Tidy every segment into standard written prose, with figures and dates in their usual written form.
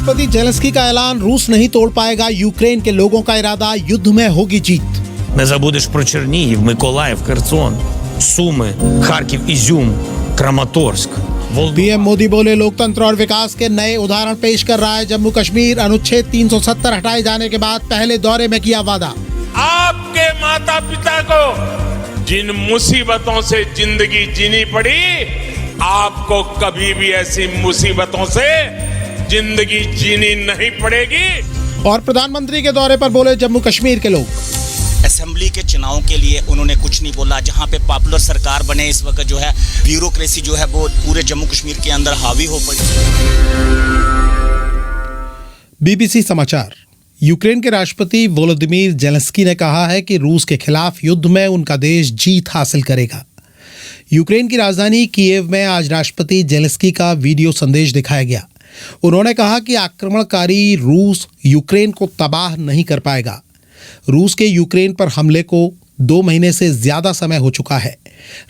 राष्ट्रपति जेलेंस्की का ऐलान, रूस नहीं तोड़ पाएगा यूक्रेन के लोगों का इरादा, युद्ध में होगी जीत। Не забудеш про Чернігів, Миколаїв, Херсон, Суми, Харків, Ізюм, Краматорськ. पीएम मोदी बोले, लोकतंत्र और विकास के नए उदाहरण पेश कर रहा है जम्मू कश्मीर। अनुच्छेद 370 हटाए जाने के बाद पहले दौरे में किया वादा। आपके माता पिता को जिन मुसीबतों से जिंदगी जीनी पड़ी, आपको कभी भी ऐसी मुसीबतों से जिंदगी जीनी नहीं पड़ेगी। और प्रधानमंत्री के दौरे पर बोले जम्मू कश्मीर के लोग। असेंबली के चुनाव के लिए उन्होंने कुछ नहीं बोला। जहां पे पॉपुलर सरकार बने, इस वक्त जो है ब्यूरोक्रेसी जो है वो पूरे जम्मू कश्मीर के अंदर हावी हो पड़ी। बीबीसी समाचार। यूक्रेन के राष्ट्रपति वोलोदिमीर जेलेंस्की ने कहा है कि रूस के खिलाफ युद्ध में उनका देश जीत हासिल करेगा। यूक्रेन की राजधानी कीव में आज राष्ट्रपति जेलेंस्की का वीडियो संदेश दिखाया गया। उन्होंने कहा कि आक्रमणकारी रूस यूक्रेन को तबाह नहीं कर पाएगा। रूस के यूक्रेन पर हमले को 2 महीने से ज्यादा समय हो चुका है।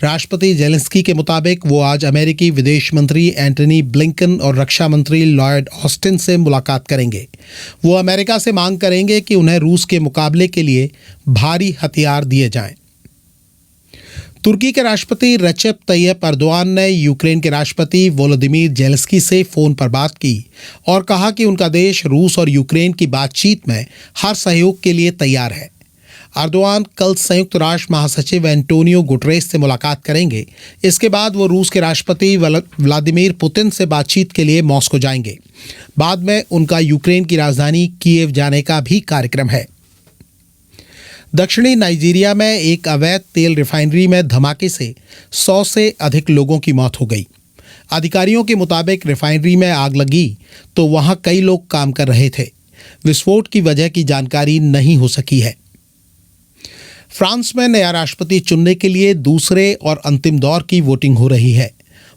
राष्ट्रपति जेलेंस्की के मुताबिक वो आज अमेरिकी विदेश मंत्री एंटनी ब्लिंकन और रक्षा मंत्री लॉयड ऑस्टिन से मुलाकात करेंगे। वो अमेरिका से मांग करेंगे कि उन्हें रूस के मुकाबले के लिए भारी हथियार दिए जाएं। तुर्की के राष्ट्रपति रजेप तैयप एर्दोआन ने यूक्रेन के राष्ट्रपति वोलोदिमीर जेलेंस्की से फोन पर बात की और कहा कि उनका देश रूस और यूक्रेन की बातचीत में हर सहयोग के लिए तैयार है। एर्दोआन कल संयुक्त राष्ट्र महासचिव एंटोनियो गुटरेस से मुलाकात करेंगे। इसके बाद वो रूस के राष्ट्रपति व्लादिमीर पुतिन से बातचीत के लिए मॉस्को जाएंगे। बाद में उनका यूक्रेन की राजधानी कीव जाने का भी कार्यक्रम है। दक्षिणी नाइजीरिया में एक अवैध तेल रिफाइनरी में धमाके से 100 से अधिक लोगों की मौत हो गई। अधिकारियों के मुताबिक रिफाइनरी में आग लगी तो वहां कई लोग काम कर रहे थे। विस्फोट की वजह की जानकारी नहीं हो सकी है। फ्रांस में नया राष्ट्रपति चुनने के लिए दूसरे और अंतिम दौर की वोटिंग हो रही है।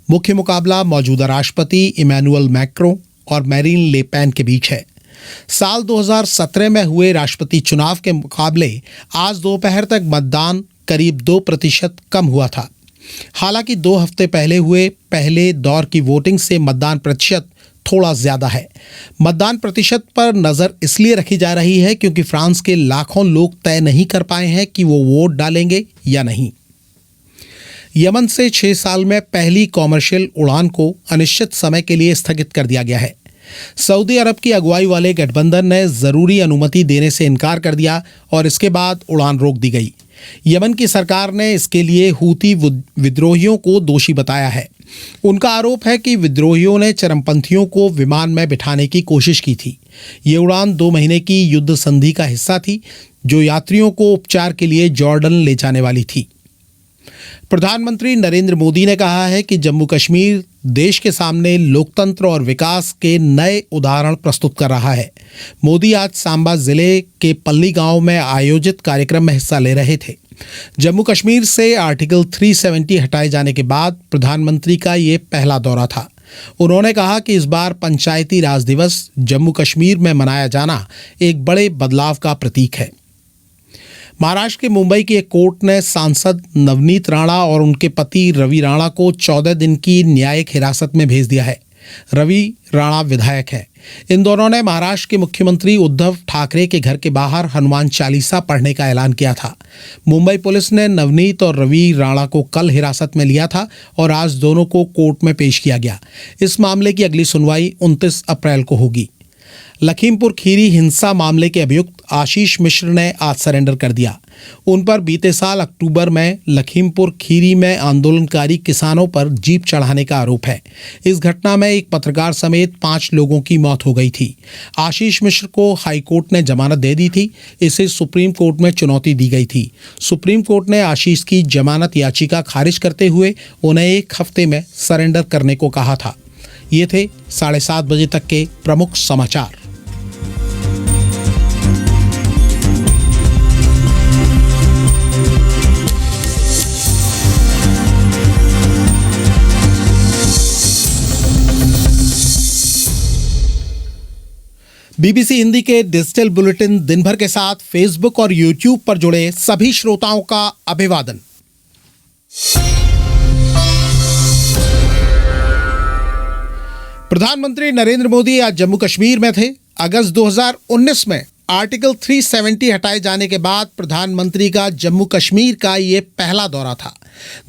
मुख्य मुकाबला मौजूदा राष्ट्रपति इमैनुअल मैक्रों और मैरीन ले पेन के बीच है। साल 2017 में हुए राष्ट्रपति चुनाव के मुकाबले आज दोपहर तक मतदान करीब 2% कम हुआ था। हालांकि 2 हफ्ते पहले हुए पहले दौर की वोटिंग से मतदान प्रतिशत थोड़ा ज्यादा है। मतदान प्रतिशत पर नजर इसलिए रखी जा रही है क्योंकि फ्रांस के लाखों लोग तय नहीं कर पाए हैं कि वो वोट डालेंगे या नहीं। यमन से 6 साल में पहली कॉमर्शियल उड़ान को अनिश्चित समय के लिए स्थगित कर दिया गया है। सऊदी अरब की अगुवाई वाले गठबंधन ने जरूरी अनुमति देने से इनकार कर दिया और इसके बाद उड़ान रोक दी गई। यमन की सरकार ने इसके लिए हूती विद्रोहियों को दोषी बताया है। उनका आरोप है कि विद्रोहियों ने चरमपंथियों को विमान में बिठाने की कोशिश की थी। ये उड़ान 2 महीने की युद्ध संधि का हिस्सा थी जो यात्रियों को उपचार के लिए जॉर्डन ले जाने वाली थी। प्रधानमंत्री नरेंद्र मोदी ने कहा है कि जम्मू कश्मीर देश के सामने लोकतंत्र और विकास के नए उदाहरण प्रस्तुत कर रहा है। मोदी आज सांबा जिले के पल्ली गांव में आयोजित कार्यक्रम में हिस्सा ले रहे थे। जम्मू कश्मीर से आर्टिकल 370 हटाए जाने के बाद प्रधानमंत्री का ये पहला दौरा था। उन्होंने कहा कि इस बार पंचायती राज दिवस जम्मू कश्मीर में मनाया जाना एक बड़े बदलाव का प्रतीक है। महाराष्ट्र के मुंबई की एक कोर्ट ने सांसद नवनीत राणा और उनके पति रवि राणा को 14 दिन की न्यायिक हिरासत में भेज दिया है। रवि राणा विधायक है। इन दोनों ने महाराष्ट्र के मुख्यमंत्री उद्धव ठाकरे के घर के बाहर हनुमान चालीसा पढ़ने का ऐलान किया था। मुंबई पुलिस ने नवनीत और रवि राणा को कल हिरासत में लिया था और आज दोनों को कोर्ट में पेश किया गया। इस मामले की अगली सुनवाई 29 अप्रैल को होगी। लखीमपुर खीरी हिंसा मामले के अभियुक्त आशीष मिश्र ने आज सरेंडर कर दिया। उन पर बीते साल अक्टूबर में लखीमपुर खीरी में आंदोलनकारी किसानों पर जीप चढ़ाने का आरोप है। इस घटना में एक पत्रकार समेत 5 लोगों की मौत हो गई थी। आशीष मिश्र को हाईकोर्ट ने जमानत दे दी थी। इसे सुप्रीम कोर्ट में चुनौती दी गई थी। सुप्रीम कोर्ट ने आशीष की जमानत याचिका खारिज करते हुए उन्हें 1 हफ्ते में सरेंडर करने को कहा था। ये थे 7:30 बजे तक के प्रमुख समाचार। बीबीसी हिंदी के डिजिटल बुलेटिन दिन भर के साथ फेसबुक और यूट्यूब पर जुड़े सभी श्रोताओं का अभिवादन। प्रधानमंत्री नरेंद्र मोदी आज जम्मू कश्मीर में थे। अगस्त 2019 में आर्टिकल 370 हटाए जाने के बाद प्रधानमंत्री का जम्मू कश्मीर का ये पहला दौरा था।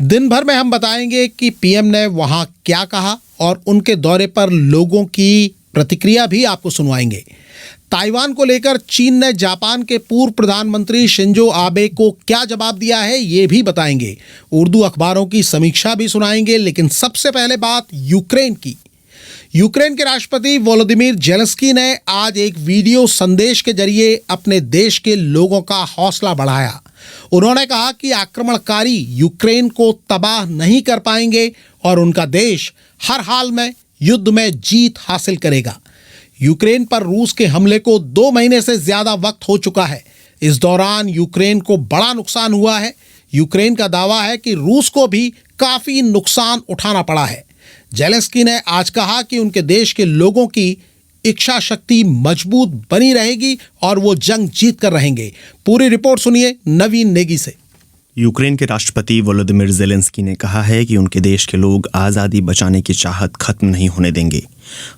दिन भर में हम बताएंगे कि पीएम ने वहां क्या कहा और उनके दौरे पर लोगों की प्रतिक्रिया भी आपको सुनवाएंगे। ताइवान को लेकर चीन ने जापान के पूर्व प्रधानमंत्री शिंजो आबे को क्या जवाब दिया है ये भी बताएंगे। उर्दू अखबारों की समीक्षा भी सुनाएंगे। लेकिन सबसे पहले बात यूक्रेन की। यूक्रेन के राष्ट्रपति वोलोदिमीर जेलेंस्की ने आज एक वीडियो संदेश के जरिए अपने देश के लोगों का हौसला बढ़ाया। उन्होंने कहा कि आक्रमणकारी यूक्रेन को तबाह नहीं कर पाएंगे और उनका देश हर हाल में युद्ध में जीत हासिल करेगा। यूक्रेन पर रूस के हमले को 2 महीने से ज्यादा वक्त हो चुका है। इस दौरान यूक्रेन को बड़ा नुकसान हुआ है। यूक्रेन का दावा है कि रूस को भी काफी नुकसान उठाना पड़ा है। जेलेंस्की ने आज कहा कि उनके देश के लोगों की इच्छा शक्ति मजबूत बनी रहेगी और वो जंग जीत कर रहेंगे। पूरी रिपोर्ट सुनिए नवीन नेगी से। यूक्रेन के राष्ट्रपति वोलोदिमीर जेलेंस्की ने कहा है कि उनके देश के लोग आज़ादी बचाने की चाहत खत्म नहीं होने देंगे।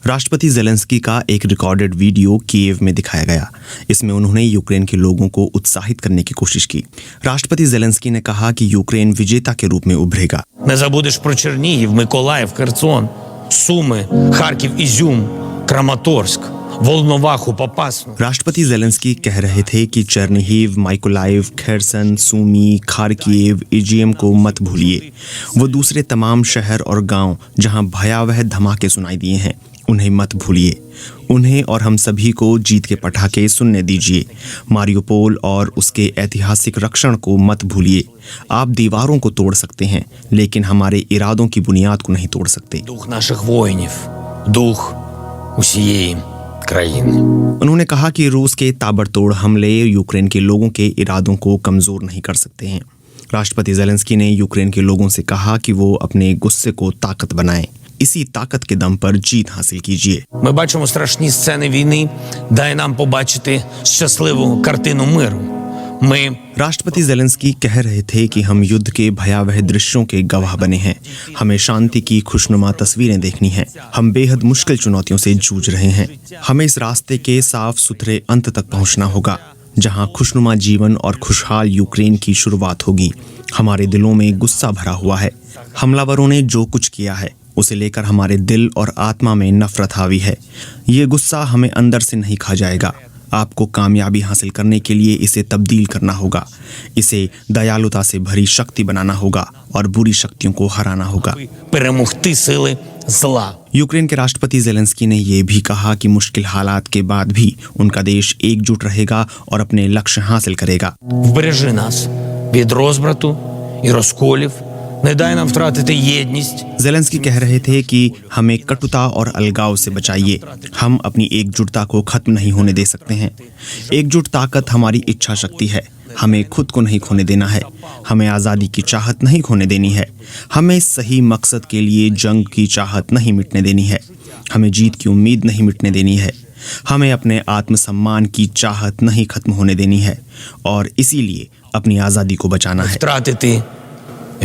राष्ट्रपति जेलेंस्की का एक रिकॉर्डेड वीडियो कीव में दिखाया गया। इसमें उन्होंने यूक्रेन के लोगों को उत्साहित करने की कोशिश की। राष्ट्रपति जेलेंस्की ने कहा कि यूक्रेन विजेता के रूप में उभरेगा। Не забудеш про Чернігів, Миколаїв, Херсон, Суми, Харків, Ізюм, Краматорськ, Волноваху, Попасну. राष्ट्रपति जेलेंस्की कह रहे थे कि चेरनिहिव, माइकोलाइव, खेरसन, सूमी, खार्किव, इजियम को मत भूलिए। वो दूसरे तमाम शहर और गांव जहां भयावह धमाके सुनाई दिए हैं उन्हें मत भूलिए। उन्हें और हम सभी को जीत के पटाखे सुनने दीजिए। मारियोपोल और उसके ऐतिहासिक रक्षण को मत भूलिए। आप दीवारों को तोड़ सकते हैं लेकिन हमारे इरादों की बुनियाद को नहीं तोड़ सकते। Дух наших воїнів, дух усієї країни. उन्होंने कहा कि रूस के ताबड़तोड़ हमले यूक्रेन के लोगों के इरादों को कमजोर नहीं कर सकते हैं। राष्ट्रपति जेलेंस्की ने यूक्रेन के लोगों से कहा कि वो अपने गुस्से को ताकत बनाएं। इसी ताकत के दम पर जीत हासिल कीजिए। Ми бачимо страшні сцени війни, дай нам побачити щасливу картину миру. Ми राष्ट्रपति जेलेंस्की कह रहे थे कि हम युद्ध के भयावह दृश्यों के गवाह बने हैं। हमें शांति की खुशनुमा तस्वीरें देखनी हैं। हम बेहद मुश्किल चुनौतियों से जूझ रहे हैं। हमें इस रास्ते के साफ सुथरे अंत तक पहुंचना होगा जहां खुशनुमा जीवन और खुशहाल यूक्रेन की शुरुआत होगी। हमारे दिलों में गुस्सा भरा हुआ है। हमलावरों ने जो कुछ किया है उसे लेकर हमारे दिल और आत्मा में नफरत हावी है। ये गुस्सा हमें अंदर से नहीं खा जाएगा। आपको कामयाबी हासिल करने के लिए इसे तब्दील करना होगा। इसे दयालुता से भरी शक्ति बनाना होगा और बुरी शक्तियों को हराना होगा। перемогти сили зла. यूक्रेन के राष्ट्रपति जेलेंस्की ने यह भी कहा कि मुश्किल हालात के बाद भी उनका देश एकजुट रहेगा और अपने लक्ष्य हासिल करेगा। Вбережи нас від розбрату і розколів. Не дай нам втратити єдність. जेलेंस्की कह रहे थे कि हमें कटुता और अलगाव से बचाइए। हम अपनी एकजुटता को खत्म नहीं होने दे सकते हैं। एकजुट ताकत हमारी इच्छा शक्ति है। हमें खुद को नहीं खोने देना है। हमें आज़ादी की चाहत नहीं खोने देनी है। हमें सही मकसद के लिए जंग की चाहत नहीं मिटने देनी है। हमें जीत की उम्मीद नहीं मिटने देनी है। हमें अपने आत्मसम्मान की चाहत नहीं खत्म होने देनी है और इसीलिए अपनी आज़ादी को बचाना है। Втратити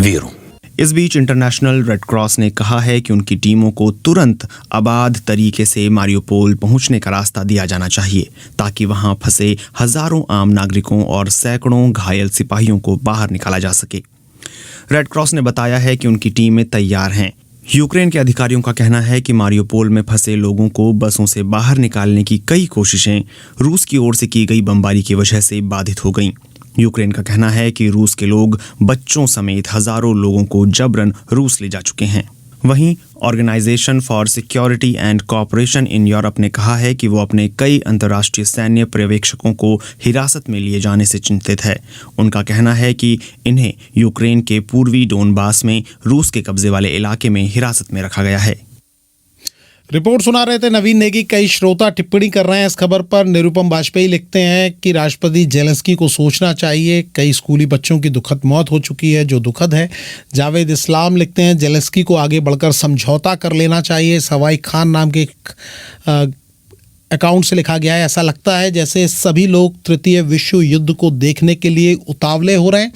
віру. इस बीच इंटरनेशनल रेड क्रॉस ने कहा है कि उनकी टीमों को तुरंत आबाद तरीके से मारियोपोल पहुंचने का रास्ता दिया जाना चाहिए ताकि वहां फंसे हजारों आम नागरिकों और सैकड़ों घायल सिपाहियों को बाहर निकाला जा सके। रेड क्रॉस ने बताया है कि उनकी टीमें तैयार हैं। यूक्रेन के अधिकारियों का कहना है कि मारियोपोल में फंसे लोगों को बसों से बाहर निकालने की कई कोशिशें रूस की ओर से की गई बमबारी की वजह से बाधित हो गईं। यूक्रेन का कहना है कि रूस के लोग बच्चों समेत हजारों लोगों को जबरन रूस ले जा चुके हैं। वहीं Organization for Security and Cooperation in Europe ने कहा है कि वो अपने कई अंतर्राष्ट्रीय सैन्य पर्यवेक्षकों को हिरासत में लिए जाने से चिंतित है। उनका कहना है कि इन्हें यूक्रेन के पूर्वी डोनबास में रूस के कब्जे वाले इलाके में हिरासत में रखा गया है। रिपोर्ट सुना रहे थे नवीन नेगी। कई श्रोता टिप्पणी कर रहे हैं इस खबर पर। निरुपम वाजपेयी लिखते हैं कि राष्ट्रपति जेलेंस्की को सोचना चाहिए, कई स्कूली बच्चों की दुखद मौत हो चुकी है जो दुखद है। जावेद इस्लाम लिखते हैं जेलेंस्की को आगे बढ़कर समझौता कर लेना चाहिए। सवाई खान नाम के अकाउंट से लिखा गया है। ऐसा लगता है जैसे सभी लोग तृतीय विश्व युद्ध को देखने के लिए उतावले हो रहे हैं।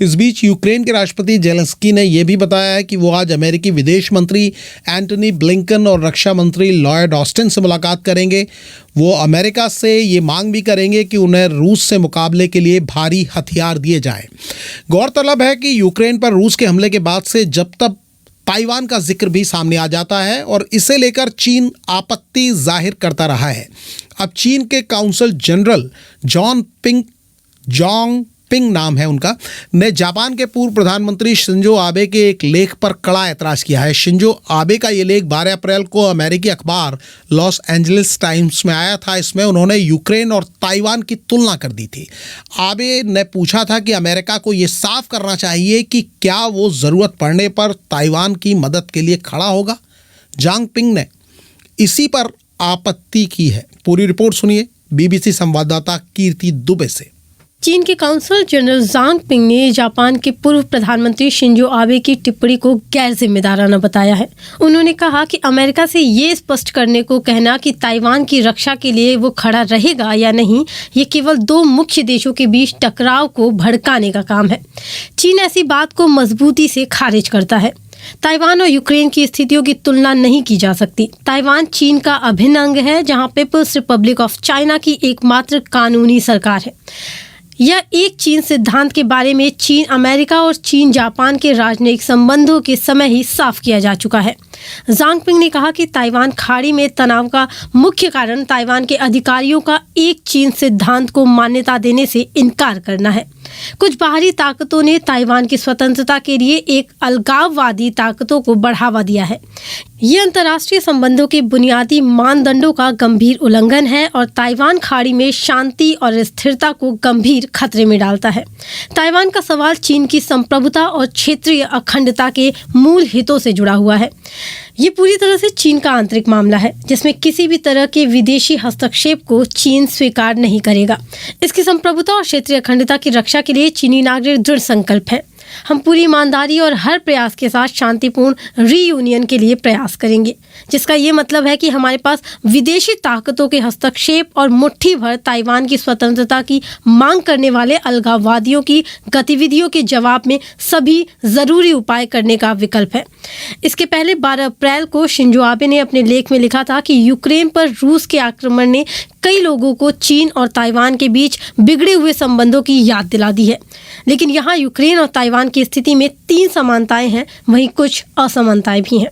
इस बीच यूक्रेन के राष्ट्रपति जेलेंस्की ने यह भी बताया है कि वो आज अमेरिकी विदेश मंत्री एंटनी ब्लिंकन और रक्षा मंत्री लॉयड ऑस्टिन से मुलाकात करेंगे। वो अमेरिका से ये मांग भी करेंगे कि उन्हें रूस से मुकाबले के लिए भारी हथियार दिए जाएं। गौरतलब है कि यूक्रेन पर रूस के हमले के बाद से जब तक ताइवान का जिक्र भी सामने आ जाता है और इसे लेकर चीन आपत्ति जाहिर करता रहा है। अब चीन के काउंसल जनरल जोंग पिंग नाम है उनका, ने जापान के पूर्व प्रधानमंत्री शिंजो आबे के एक लेख पर कड़ा ऐतराज किया है। शिंजो आबे का ये लेख 12 अप्रैल को अमेरिकी अखबार लॉस एंजलिस टाइम्स में आया था। इसमें उन्होंने यूक्रेन और ताइवान की तुलना कर दी थी। आबे ने पूछा था कि अमेरिका को ये साफ करना चाहिए कि क्या वो ज़रूरत पड़ने पर ताइवान की मदद के लिए खड़ा होगा। जांग पिंग ने इसी पर आपत्ति की है। पूरी रिपोर्ट सुनिए बीबीसी संवाददाता कीर्ति दुबे से। चीन के काउंसल जनरल जांग पिंग ने जापान के पूर्व प्रधानमंत्री शिंजो आबे की टिप्पणी को गैर जिम्मेदाराना बताया है। उन्होंने कहा कि अमेरिका से ये स्पष्ट करने को कहना कि ताइवान की रक्षा के लिए वो खड़ा रहेगा या नहीं, ये केवल दो मुख्य देशों के बीच टकराव को भड़काने का काम है। चीन ऐसी बात को मजबूती से खारिज करता है। ताइवान और यूक्रेन की स्थितियों की तुलना नहीं की जा सकती। ताइवान चीन का अभिन्न अंग है, जहां पीपल्स रिपब्लिक ऑफ चाइना की एकमात्र कानूनी सरकार है। यह एक चीन सिद्धांत के बारे में चीन अमेरिका और चीन जापान के राजनयिक संबंधों के समय ही साफ किया जा चुका है। जांग पिंग ने कहा कि ताइवान खाड़ी में तनाव का मुख्य कारण ताइवान के अधिकारियों का एक चीन सिद्धांत को मान्यता देने से इनकार करना है। कुछ बाहरी ताकतों ने ताइवान की स्वतंत्रता के लिए एक अलगाववादी ताकतों को बढ़ावा दिया है। ये अंतर्राष्ट्रीय संबंधों के बुनियादी मानदंडों का गंभीर उल्लंघन है और ताइवान खाड़ी में शांति और स्थिरता को गंभीर खतरे में डालता है। ताइवान का सवाल चीन की संप्रभुता और क्षेत्रीय अखंडता के मूल हितों से जुड़ा हुआ है। ये पूरी तरह से चीन का आंतरिक मामला है, जिसमें किसी भी तरह के विदेशी हस्तक्षेप को चीन स्वीकार नहीं करेगा। इसकी संप्रभुता और क्षेत्रीय अखंडता की रक्षा के लिए चीनी नागरिक दृढ़ संकल्प है। हम पूरी ईमानदारी और हर प्रयास के साथ शांतिपूर्ण रीयूनियन के लिए प्रयास करेंगे, जिसका ये मतलब है कि हमारे पास विदेशी ताकतों के हस्तक्षेप और मुट्ठी भर ताइवान की स्वतंत्रता की मांग करने वाले अलगाववादियों की गतिविधियों के जवाब में सभी जरूरी उपाय करने का विकल्प है। इसके पहले 12 अप्रैल को शिंजो आबे ने अपने लेख में लिखा था कि यूक्रेन पर रूस के आक्रमण ने कई लोगों को चीन और ताइवान के बीच बिगड़े हुए संबंधों की याद दिला दी है। लेकिन यहाँ यूक्रेन और ताइवान की स्थिति में 3 समानताएं हैं, वहीं कुछ असमानताएं भी हैं।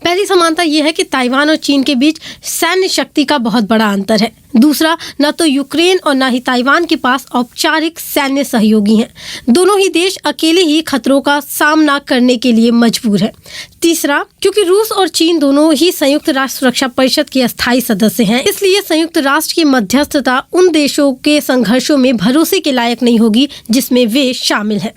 पहली समानता यह है कि ताइवान और चीन के बीच सैन्य शक्ति का बहुत बड़ा अंतर है। दूसरा, न तो यूक्रेन और न ही ताइवान के पास औपचारिक सैन्य सहयोगी हैं। दोनों ही देश अकेले ही खतरों का सामना करने के लिए मजबूर है। तीसरा, क्योंकि रूस और चीन दोनों ही संयुक्त राष्ट्र सुरक्षा परिषद के अस्थायी सदस्य हैं, इसलिए संयुक्त राष्ट्र की मध्यस्थता उन देशों के संघर्षों में भरोसे के लायक नहीं होगी जिसमें वे शामिल हैं।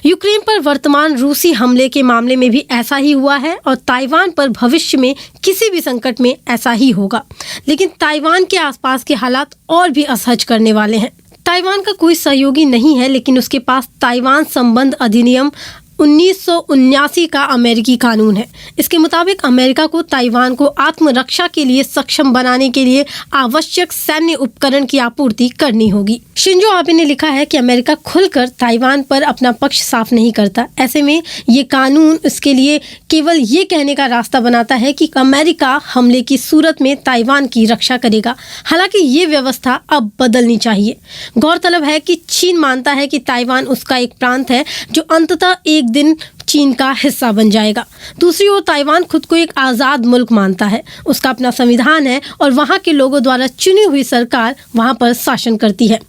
यूक्रेन पर वर्तमान रूसी हमले के मामले में भी ऐसा ही हुआ है और ताइवान पर भविष्य में किसी भी संकट में ऐसा ही होगा। लेकिन ताइवान के आसपास के हालात और भी असहज करने वाले हैं। ताइवान का कोई सहयोगी नहीं है, लेकिन उसके पास ताइवान संबंध अधिनियम 1979 का अमेरिकी कानून है। इसके मुताबिक अमेरिका को ताइवान को आत्मरक्षा के लिए सक्षम बनाने के लिए आवश्यक सैन्य उपकरण की आपूर्ति करनी होगी। शिंजो आबे ने लिखा है कि अमेरिका खुलकर ताइवान पर अपना पक्ष साफ नहीं करता। ऐसे में ये कानून इसके लिए केवल ये कहने का रास्ता बनाता है कि अमेरिका हमले की सूरत में ताइवान की रक्षा करेगा। हालांकि ये व्यवस्था अब बदलनी चाहिए। गौरतलब है कि चीन मानता है कि ताइवान उसका एक प्रांत है जो अंततः एक दिन चीन का हिस्सा बन जाएगा। दूसरी ओर ताइवान खुद को एक आज़ाद मुल्क मानता है। उसका अपना संविधान है और वहाँ के लोगों द्वारा चुनी हुई सरकार वहाँ पर शासन करती है।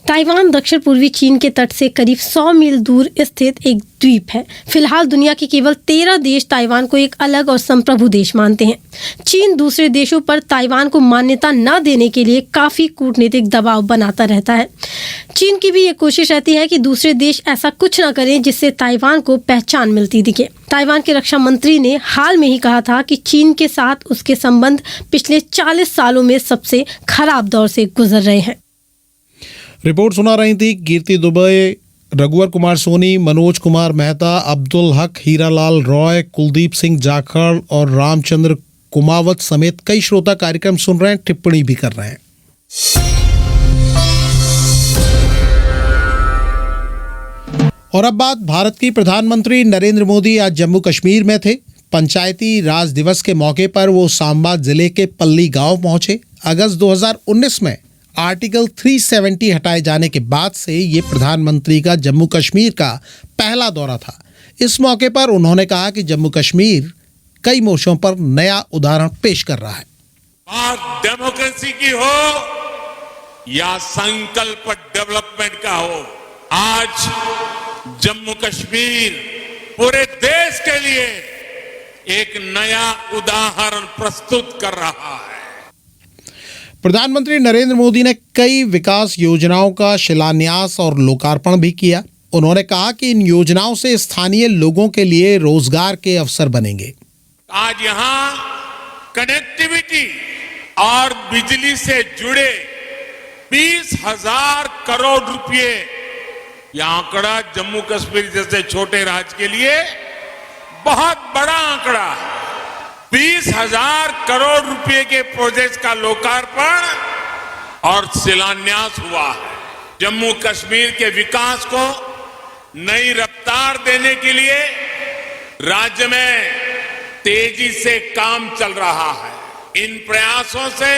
ताइवान दक्षिण पूर्वी चीन के तट से करीब 100 मील दूर स्थित एक द्वीप है। फिलहाल दुनिया के केवल 13 देश ताइवान को एक अलग और संप्रभु देश मानते हैं। चीन दूसरे देशों पर ताइवान को मान्यता न देने के लिए काफ़ी कूटनीतिक दबाव बनाता रहता है। चीन की भी ये कोशिश रहती है कि दूसरे देश ऐसा कुछ न करें जिससे ताइवान को पहचान मिलती दिखे। ताइवान के रक्षा मंत्री ने हाल में ही कहा था कि चीन के साथ उसके संबंध पिछले 40 सालों में सबसे खराब दौर से गुजर रहे हैं। रिपोर्ट सुना रही थी कीर्ति दुबे, रघुवर कुमार सोनी, मनोज कुमार मेहता, अब्दुल हक, हीरालाल रॉय, कुलदीप सिंह जाखड़ और रामचंद्र कुमावत समेत कई श्रोता कार्यक्रम सुन रहे हैं, टिप्पणी भी कर रहे हैं। और अब बात भारत की प्रधानमंत्री नरेंद्र मोदी आज जम्मू कश्मीर में थे। पंचायती राज दिवस के मौके पर वो सांबा जिले के पल्ली गांव पहुंचे। अगस्त 2019 में आर्टिकल 370 हटाए जाने के बाद से ये प्रधानमंत्री का जम्मू कश्मीर का पहला दौरा था। इस मौके पर उन्होंने कहा कि जम्मू कश्मीर कई मोर्चों पर नया उदाहरण पेश कर रहा है। बात डेमोक्रेसी की हो या संकल्प डेवलपमेंट का हो, आज जम्मू कश्मीर पूरे देश के लिए एक नया उदाहरण प्रस्तुत कर रहा है। प्रधानमंत्री नरेंद्र मोदी ने कई विकास योजनाओं का शिलान्यास और लोकार्पण भी किया। उन्होंने कहा कि इन योजनाओं से स्थानीय लोगों के लिए रोजगार के अवसर बनेंगे। आज यहां कनेक्टिविटी और बिजली से जुड़े 20,000 करोड़ रुपए, यह आंकड़ा जम्मू कश्मीर जैसे छोटे राज्य के लिए बहुत बड़ा आंकड़ा है। 20,000 करोड़ रुपए के प्रोजेक्ट का लोकार्पण और शिलान्यास हुआ है। जम्मू कश्मीर के विकास को नई रफ्तार देने के लिए राज्य में तेजी से काम चल रहा है। इन प्रयासों से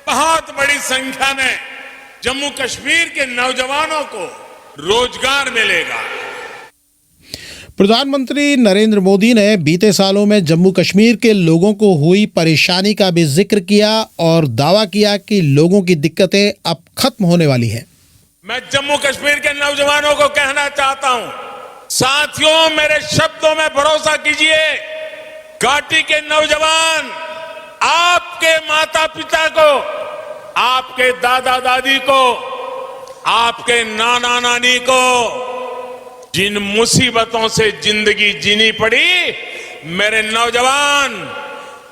बहुत बड़ी संख्या में जम्मू कश्मीर के नौजवानों को रोजगार मिलेगा। प्रधानमंत्री नरेंद्र मोदी ने बीते सालों में जम्मू कश्मीर के लोगों को हुई परेशानी का भी जिक्र किया और दावा किया कि लोगों की दिक्कतें अब खत्म होने वाली हैं। मैं जम्मू कश्मीर के नौजवानों को कहना चाहता हूं, साथियों मेरे शब्दों में भरोसा कीजिए। घाटी के नौजवान आपके माता पिता को, आपके दादा दादी को, आपके नाना नानी को जिन मुसीबतों से जिंदगी जीनी पड़ी, मेरे नौजवान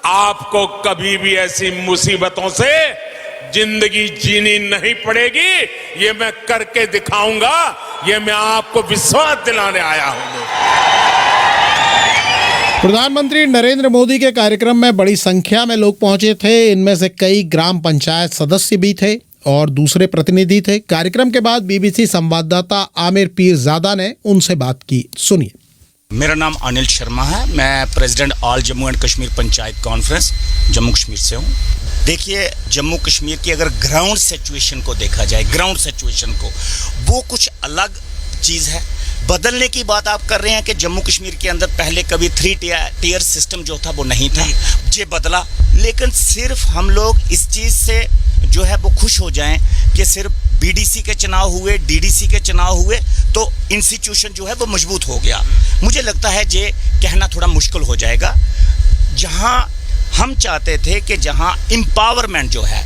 आपको कभी भी ऐसी मुसीबतों से जिंदगी जीनी नहीं पड़ेगी। ये मैं करके दिखाऊंगा, ये मैं आपको विश्वास दिलाने आया हूं। प्रधानमंत्री नरेंद्र मोदी के कार्यक्रम में बड़ी संख्या में लोग पहुंचे थे। इनमें से कई ग्राम पंचायत सदस्य भी थे और दूसरे प्रतिनिधि थे। कार्यक्रम के बाद बीबीसी संवाददाता आमिर पीरजादा ने उनसे बात की, सुनिए। मेरा नाम अनिल शर्मा है, मैं president all Jammu and Kashmir panchayat conference Jammu Kashmir से हूँ। देखिए, जम्मू कश्मीर की अगर ग्राउंड सिचुएशन को देखा जाए, ग्राउंड सिचुएशन को, वो कुछ अलग चीज़ है। बदलने की बात आप कर रहे हैं कि जम्मू कश्मीर के अंदर पहले कभी 3 टियर सिस्टम जो था वो नहीं था, ये बदला। लेकिन सिर्फ हम लोग इस चीज़ से जो है वो खुश हो जाएं कि सिर्फ बीडीसी के चुनाव हुए, डीडीसी के चुनाव हुए तो इंस्टीट्यूशन जो है वो मजबूत हो गया। मुझे लगता है ये कहना थोड़ा मुश्किल हो जाएगा। जहां हम चाहते थे कि जहां एम्पावरमेंट जो है,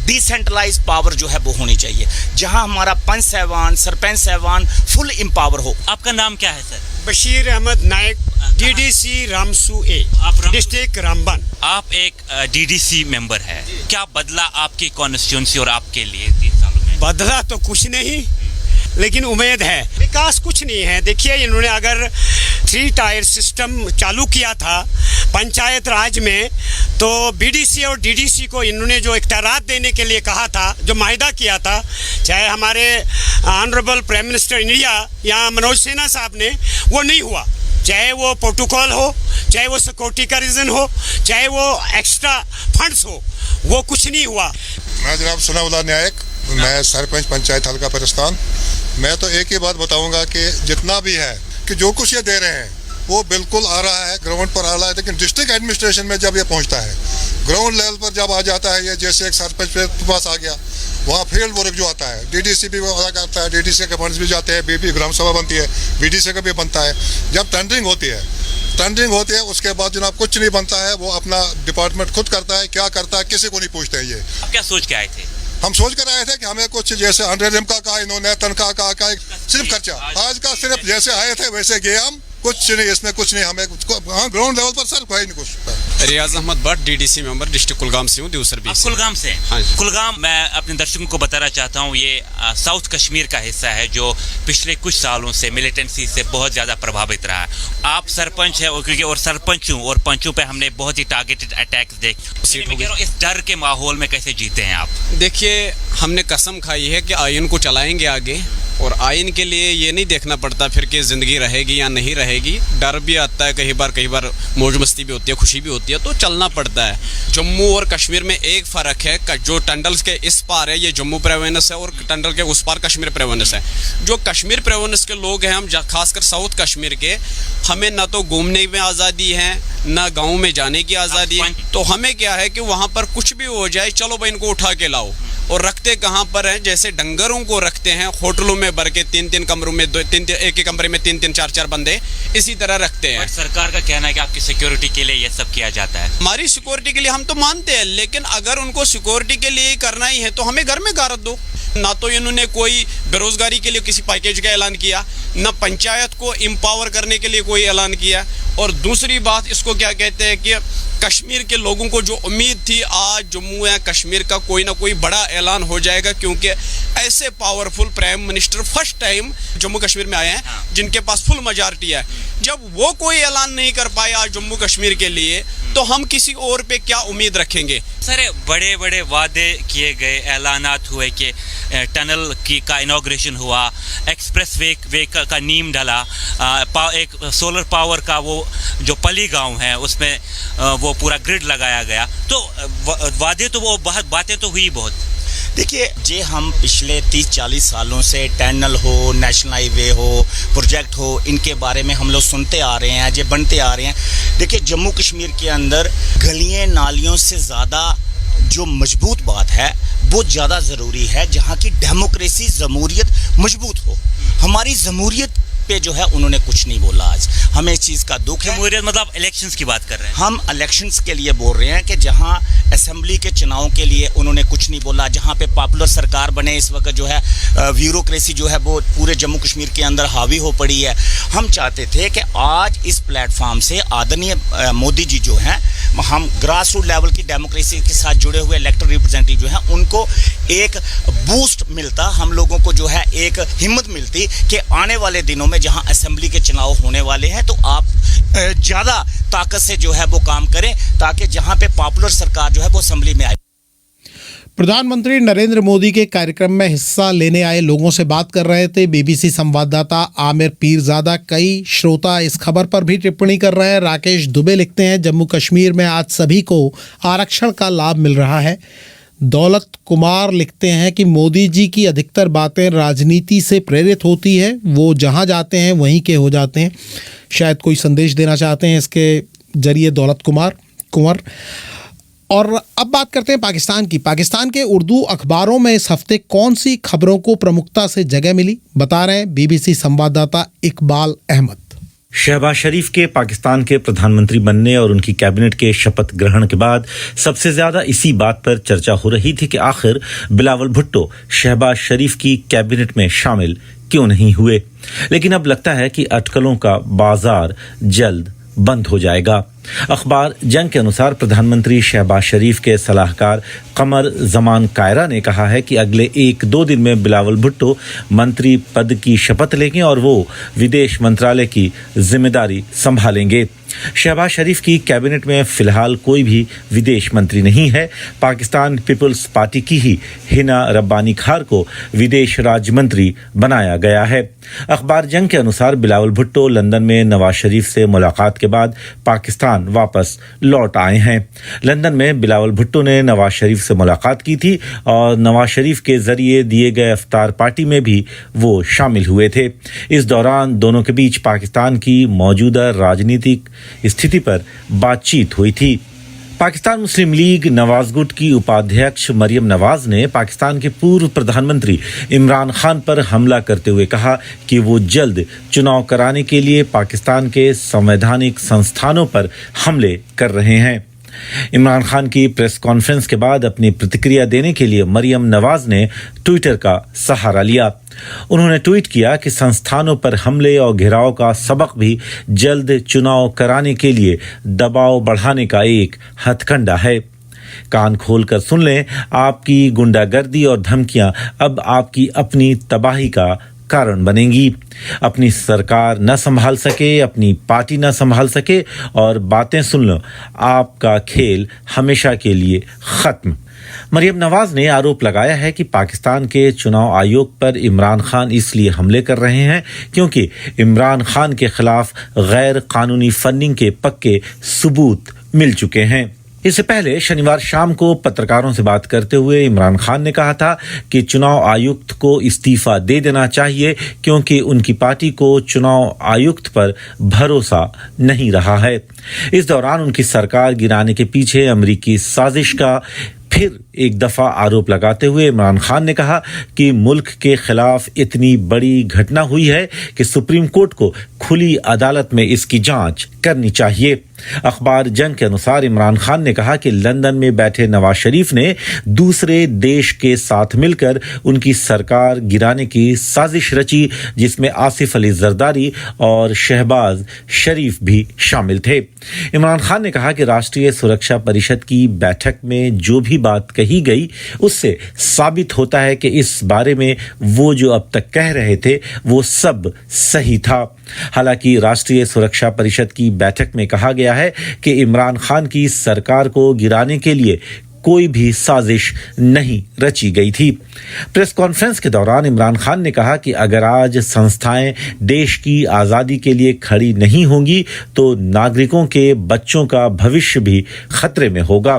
डिसेंट्रलाइज पावर जो है वो होनी चाहिए, जहां हमारा पंच साहिबान, सरपंच साहिबान फुल एम्पावर हो। आपका नाम क्या है सर? बशीर अहमद नायक, डीडीसी रामसू ए, डिस्ट्रिक्ट रामबन। आप एक डीडीसी मेंबर है, क्या बदला आपकी कॉन्स्टिट्यूंसी और आपके लिए 3 सालों में? बदला तो कुछ नहीं, लेकिन उम्मीद है। विकास कुछ नहीं है। देखिए, इन्होंने अगर 3 टायर सिस्टम चालू किया था पंचायत राज में, तो बीडीसी और डीडीसी को इन्होंने जो इख्तियारात देने के लिए कहा था, जो माहिदा किया था, चाहे हमारे ऑनरेबल प्राइम मिनिस्टर इंडिया या मनोज सिन्हा साहब ने, वो नहीं हुआ। चाहे वो प्रोटोकॉल हो, चाहे वो सिक्योरिटी का रीज़न हो, चाहे वो एक्स्ट्रा फंड्स हो, वो कुछ नहीं हुआ। मैं जनाब सनाउल्लाह नायक, मैं सरपंच पंचायत हल्का परिस्तान। मैं तो एक ही बात बताऊंगा कि जितना भी है कि जो कुछ ये दे रहे हैं वो बिल्कुल आ रहा है, ग्राउंड पर आ रहा है। लेकिन डिस्ट्रिक्ट एडमिनिस्ट्रेशन में जब ये पहुंचता है, ग्राउंड लेवल पर जब आ जाता है, ये जैसे एक सरपंच के पास आ गया, वहाँ फील्ड वर्क जो आता है, डीडीसी भी अदा करता है, डीडीसी के फंड्स भी जाते हैं, बीबी ग्राम सभा बनती है, बीडीसी का भी बनता है। जब टेंडरिंग होती है उसके बाद जनाब कुछ नहीं बनता है, वो अपना डिपार्टमेंट खुद करता है। क्या करता है किसी को नहीं पूछते हैं। ये आप क्या सोच के आए थे? हम सोच कर आए थे कि हमें कुछ जैसे 100 का कहा इन्होंने, तनख्वाह का सिर्फ खर्चा। आज का सिर्फ जैसे आए थे वैसे गए हम, कुछ नहीं, इसमें कुछ नहीं, हमें हाँ ग्राउंड लेवल पर सर कोई नहीं कुछ। Riyaz Ahmad Bhat, DDC member, district Kulgam से हूँ, देवसर आप कुलगाम से? हाँ जी। कुलगाम, मैं अपने दर्शकों को बताना चाहता हूँ, ये साउथ कश्मीर का हिस्सा है जो पिछले कुछ सालों से मिलिटेंसी से बहुत ज़्यादा प्रभावित रहा है। आप सरपंच है, क्योंकि और सरपंच हूँ, और पंचों पे हमने बहुत ही टारगेटेड अटैक्स देखे। इस डर के माहौल में कैसे जीते हैं आप? देखिए, हमने कसम खाई है कि आयन को चलाएंगे आगे, और आयन के लिए ये नहीं देखना पड़ता फिर कि ज़िंदगी रहेगी या नहीं रहेगी। डर भी आता है कई बार मौज मस्ती भी होती है, खुशी भी होती है, तो चलना पड़ता है। जम्मू और कश्मीर में एक फ़र्क है, जो टंडल्स के इस पार है ये जम्मू प्रोविंस है, और टंडल के उस पार कश्मीर प्रोविंस है। जो कश्मीर प्रोविंस के लोग हैं, हम खासकर साउथ कश्मीर के, हमें ना तो घूमने में आज़ादी है, ना गाँव में जाने की आज़ादी है। तो हमें क्या है कि वहाँ पर कुछ भी हो जाए, चलो भाई इनको उठा के लाओ। और रखते कहाँ पर हैं? जैसे डंगरों को रखते हैं होटलों में भर के, 3-3 कमरों में, एक ही कमरे में 3-3 4-4 बंदे इसी तरह रखते हैं। सरकार का कहना है कि आपकी सिक्योरिटी के लिए ये सब किया जाता है। हमारी सिक्योरिटी के लिए हम तो मानते हैं, लेकिन अगर उनको सिक्योरिटी के लिए करना ही है तो हमें घर में गारत दो। ना तो इन्होंने कोई बेरोजगारी के लिए किसी पैकेज का ऐलान किया, ना पंचायत को एम्पावर करने के लिए कोई ऐलान किया। और दूसरी बात, इसको क्या कहते हैं कि कश्मीर के लोगों को जो उम्मीद थी आज जम्मू या कश्मीर का कोई ना कोई बड़ा ऐलान हो जाएगा, क्योंकि ऐसे powerful prime minister first time Jammu Kashmir में आए हैं जिनके पास फुल मेजॉरिटी है। जब वो कोई ऐलान नहीं कर पाए आज जम्मू कश्मीर के लिए, तो हम किसी और पे क्या उम्मीद रखेंगे? सर, बड़े बड़े वादे किए गए, ऐलानात हुए कि टनल का इनॉग्रेशन हुआ, एक्सप्रेस वे का नींव डला, एक सोलर पावर का वो जो पली गांव है उसमें वो पूरा ग्रिड लगाया गया। तो वादे तो वो बातें तो हुई बहुत। देखिए, जे हम पिछले 30-40 सालों से टनल हो, नेशनल हाईवे हो, प्रोजेक्ट हो, इनके बारे में हम लोग सुनते आ रहे हैं, जे बनते आ रहे हैं। देखिए, जम्मू कश्मीर के अंदर गलियां नालियों से ज़्यादा जो मजबूत बात है वो ज़्यादा ज़रूरी है, जहाँ की डेमोक्रेसी, जमहूरियत मजबूत हो। हमारी जमहूरियत पे जो है उन्होंने कुछ नहीं बोला। आज हमें इस चीज़ का दुख है। जमहूरियत मतलब इलेक्शंस की बात कर रहे हैं हम, इलेक्शंस के लिए बोल रहे हैं कि जहां असेंबली के चुनाव के लिए उन्होंने कुछ नहीं बोला, जहां पे पॉपुलर सरकार बने, इस वक्त जो है ब्यूरोक्रेसी जो है वो पूरे जम्मू कश्मीर के अंदर हावी हो पड़ी है। हम चाहते थे कि आज इस प्लेटफॉर्म से आदरणीय मोदी जी जो हैं, हम ग्रास रूट लेवल की डेमोक्रेसी के साथ जुड़े हुए इलेक्टेड रिप्रेजेंटेटिव जो हैं उनको एक बूस्ट मिलता, हम लोगों को जो है एक हिम्मत मिलती कि आने वाले दिनों में जहां असेंबली के चुनाव होने वाले हैं तो आप ज़्यादा ताकत से जो है वो काम करें, ताकि जहां पे पॉपुलर सरकार जो है वो असेंबली में आए। प्रधानमंत्री नरेंद्र मोदी के कार्यक्रम में हिस्सा लेने आए लोगों से बात कर रहे थे बीबीसी संवाददाता आमिर पीरजादा। कई श्रोता इस खबर पर भी टिप्पणी कर रहे हैं। राकेश दुबे लिखते हैं, जम्मू कश्मीर में आज सभी को आरक्षण का लाभ मिल रहा है। दौलत कुमार लिखते हैं कि मोदी जी की अधिकतर बातें राजनीति से प्रेरित होती है, वो जहां जाते हैं वहीं के हो जाते हैं। शायद कोई संदेश देना चाहते हैं इसके जरिए दौलत कुंवर। और अब बात करते हैं पाकिस्तान की। पाकिस्तान के उर्दू अखबारों में इस हफ्ते कौन सी खबरों को प्रमुखता से जगह मिली, बता रहे हैं बीबीसी संवाददाता इकबाल अहमद। शहबाज शरीफ के पाकिस्तान के प्रधानमंत्री बनने और उनकी कैबिनेट के शपथ ग्रहण के बाद सबसे ज्यादा इसी बात पर चर्चा हो रही थी कि आखिर बिलावल भुट्टो शहबाज शरीफ की कैबिनेट में शामिल क्यों नहीं हुए। लेकिन अब लगता है कि अटकलों का बाजार जल्द बंद हो जाएगा। अखबार जंग के अनुसार प्रधानमंत्री शहबाज शरीफ के सलाहकार कमर जमान कायरा ने कहा है कि अगले 1-2 दिन में बिलावल भुट्टो मंत्री पद की शपथ लेंगे और वो विदेश मंत्रालय की जिम्मेदारी संभालेंगे। शहबाज शरीफ की कैबिनेट में फिलहाल कोई भी विदेश मंत्री नहीं है। पाकिस्तान पीपल्स पार्टी की ही हिना रब्बानी खार को विदेश राज्य मंत्री बनाया गया है। अखबार जंग के अनुसार बिलावल भुट्टो लंदन में नवाज शरीफ से मुलाकात के बाद पाकिस्तान वापस लौट आए हैं। लंदन में बिलावल भुट्टो ने नवाज शरीफ से मुलाकात की थी और नवाज शरीफ के जरिए दिए गए इफ्तार पार्टी में भी वो शामिल हुए थे। इस दौरान दोनों के बीच पाकिस्तान की मौजूदा राजनीतिक स्थिति पर बातचीत हुई थी। पाकिस्तान मुस्लिम लीग नवाज गुट की उपाध्यक्ष मरियम नवाज ने पाकिस्तान के पूर्व प्रधानमंत्री इमरान खान पर हमला करते हुए कहा कि वो जल्द चुनाव कराने के लिए पाकिस्तान के संवैधानिक संस्थानों पर हमले कर रहे हैं। इमरान खान की प्रेस कॉन्फ्रेंस के बाद अपनी प्रतिक्रिया देने के लिए मरियम नवाज ने ट्विटर का सहारा लिया। उन्होंने ट्वीट किया कि संस्थानों पर हमले और घेराव का सबक भी जल्द चुनाव कराने के लिए दबाव बढ़ाने का एक हथकंडा है। कान खोलकर सुन लें, आपकी गुंडागर्दी और धमकियां अब आपकी अपनी तबाही का कारण बनेंगी। अपनी सरकार न संभाल सके, अपनी पार्टी न संभाल सके और बातें सुन लो, आपका खेल हमेशा के लिए खत्म। मरियम नवाज ने आरोप लगाया है कि पाकिस्तान के चुनाव आयोग पर इमरान खान इसलिए हमले कर रहे हैं क्योंकि इमरान खान के खिलाफ गैर कानूनी फंडिंग के पक्के सबूत मिल चुके हैं। इससे पहले शनिवार शाम को पत्रकारों से बात करते हुए इमरान खान ने कहा था कि चुनाव आयुक्त को इस्तीफा दे देना चाहिए क्योंकि उनकी पार्टी को चुनाव आयुक्त पर भरोसा नहीं रहा है। इस दौरान उनकी सरकार गिराने के पीछे अमेरिकी साजिश का फिर एक दफा आरोप लगाते हुए इमरान खान ने कहा कि मुल्क के खिलाफ इतनी बड़ी घटना हुई है कि सुप्रीम कोर्ट को खुली अदालत में इसकी जांच करनी चाहिए। अखबार जंग के अनुसार इमरान खान ने कहा कि लंदन में बैठे नवाज शरीफ ने दूसरे देश के साथ मिलकर उनकी सरकार गिराने की साजिश रची, जिसमें आसिफ अली जरदारी और शहबाज शरीफ भी शामिल थे। इमरान खान ने कहा कि राष्ट्रीय सुरक्षा परिषद की बैठक में जो भी बात कही गई उससे साबित होता है कि इस बारे में वो जो अब तक कह रहे थे वो सब सही था। हालांकि राष्ट्रीय सुरक्षा परिषद की बैठक में कहा गया है कि इमरान खान की सरकार को गिराने के लिए कोई भी साजिश नहीं रची गई थी। प्रेस कॉन्फ्रेंस के दौरान इमरान खान ने कहा कि अगर आज संस्थाएं देश की आज़ादी के लिए खड़ी नहीं होंगी तो नागरिकों के बच्चों का भविष्य भी खतरे में होगा।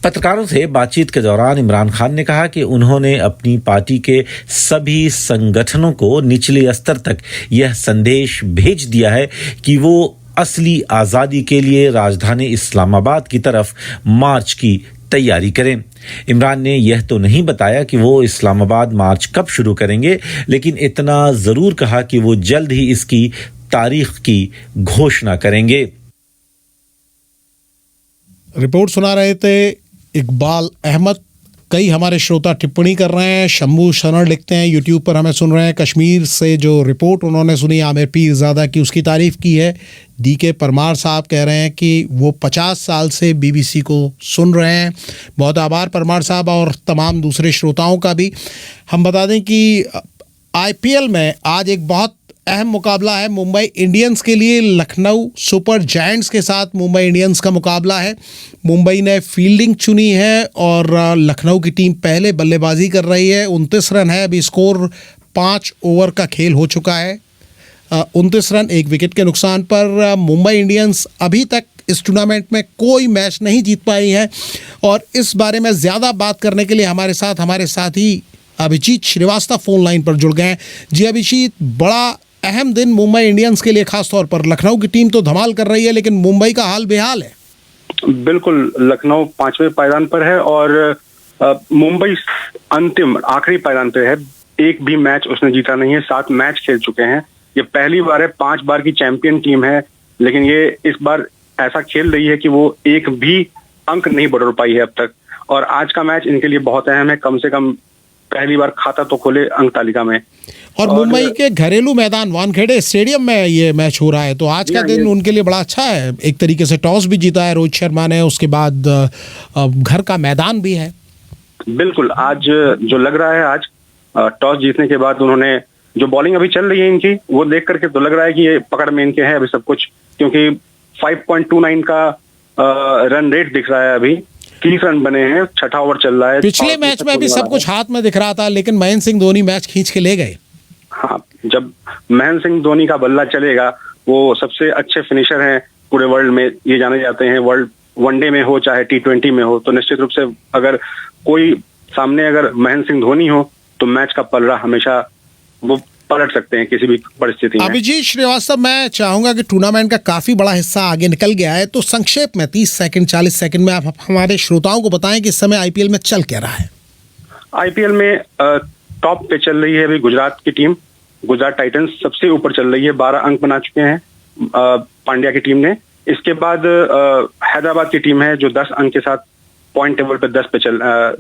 पत्रकारों से बातचीत के दौरान इमरान खान ने कहा कि उन्होंने अपनी पार्टी के सभी संगठनों को निचले स्तर तक यह संदेश भेज दिया है कि वो असली आज़ादी के लिए राजधानी इस्लामाबाद की तरफ मार्च की तैयारी करें। इमरान ने यह तो नहीं बताया कि वो इस्लामाबाद मार्च कब शुरू करेंगे, लेकिन इतना ज़रूर कहा कि वो जल्द ही इसकी तारीख की घोषणा करेंगे। रिपोर्ट सुना रहे थे इकबाल अहमद। कई हमारे श्रोता टिप्पणी कर रहे हैं। शंभू शरण लिखते हैं, यूट्यूब पर हमें सुन रहे हैं। कश्मीर से जो रिपोर्ट उन्होंने सुनी आमिर पीरजादा की, उसकी तारीफ़ की है। डीके परमार साहब कह रहे हैं कि वो 50 साल से बीबीसी को सुन रहे हैं। बहुत आभार परमार साहब और तमाम दूसरे श्रोताओं का भी। हम बता दें कि IPL में आज एक बहुत अहम मुकाबला है मुंबई इंडियंस के लिए। लखनऊ सुपर जायंट्स के साथ मुंबई इंडियंस का मुकाबला है। मुंबई ने फील्डिंग चुनी है और लखनऊ की टीम पहले बल्लेबाजी कर रही है। 29 रन है अभी स्कोर। 5 ओवर का खेल हो चुका है। 29 रन 1 विकेट के नुकसान पर मुंबई इंडियंस अभी तक इस टूर्नामेंट में कोई मैच नहीं जीत पाई है। और इस बारे में ज़्यादा बात करने के लिए हमारे साथी अभिजीत श्रीवास्तव फोन लाइन पर जुड़ गए हैं। जी अभिजीत, बड़ा अहम दिन मुंबई इंडियंस के लिए, खास तौर पर लखनऊ की टीम तो धमाल कर रही है लेकिन मुंबई का हाल बेहाल है। बिल्कुल, लखनऊ 5वें पायदान पर है और मुंबई अंतिम आखिरी पायदान पर है। एक भी मैच उसने जीता नहीं है। 7 मैच खेल चुके हैं। ये पहली बार है, 5 बार की चैंपियन टीम है, लेकिन ये इस बार ऐसा खेल रही है कि वो एक भी अंक नहीं बटोर पाई है अब तक। और आज का मैच इनके लिए बहुत अहम है। कम से कम पहली बार खाता तो खोले अंक तालिका में। और मुंबई के घरेलू मैदान वानखेड़े स्टेडियम में ये मैच हो रहा है, तो आज का दिन उनके लिए बड़ा अच्छा है। एक तरीके से टॉस भी जीता है रोहित शर्मा ने, उसके बाद घर का मैदान भी है। बिल्कुल, आज जो लग रहा है, आज टॉस जीतने के बाद उन्होंने जो बॉलिंग अभी चल रही है इनकी, वो देख करके तो लग रहा है कि ये पकड़ में इनके है अभी सब कुछ, क्योंकि 5.29 का रन रेट दिख रहा है। अभी 30 रन बने हैं, 6ठा ओवर चल रहा है। पिछले मैच में भी सब कुछ हाथ में दिख रहा था, लेकिन महेंद्र सिंह धोनी मैच खींच के ले गए। हाँ, जब महेंद्र सिंह धोनी का बल्ला चलेगा, वो सबसे अच्छे फिनिशर हैं पूरे वर्ल्ड में, ये जाने जाते हैं। वर्ल्ड वनडे में हो चाहे T20 में हो, तो निश्चित रूप से अगर कोई सामने अगर महेंद्र सिंह धोनी हो तो मैच का पलड़ा हमेशा वो पलट सकते हैं किसी भी परिस्थिति में। अभिजीत श्रीवास्तव, मैं चाहूंगा कि टूर्नामेंट का काफी बड़ा हिस्सा आगे निकल गया है, तो संक्षेप में 30 सेकंड 40 सेकंड में आप हमारे श्रोताओं को बताएं कि इस समय IPL में चल क्या रहा है। IPL में टॉप पे चल रही है अभी गुजरात की टीम। गुजरात टाइटंस सबसे ऊपर चल रही है, 12 अंक बना चुके हैं पांड्या की टीम ने। इसके बाद हैदराबाद की टीम है जो 10 अंक के साथ पॉइंट टेबल पे 10 पे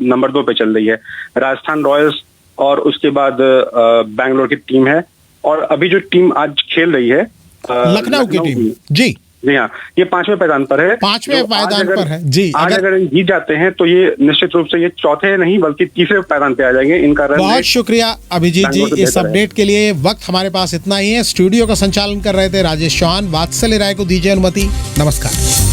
नंबर 2 पे चल रही है। राजस्थान रॉयल्स और उसके बाद बैंगलोर की टीम है, और अभी जो टीम आज खेल रही है लखनऊ की टीम, जी हाँ, ये 5वें पायदान पर है। 5वें पायदान पर है जी। अगर जीत जाते हैं तो ये निश्चित रूप से ये चौथे नहीं बल्कि तीसरे पायदान पे आ जाएंगे। इनका रन बहुत शुक्रिया अभिजीत जी इस अपडेट के लिए। वक्त हमारे पास इतना ही है। स्टूडियो का संचालन कर रहे थे राजेश चौहान। वात्सल्य राय को दीजिए अनुमति। नमस्कार।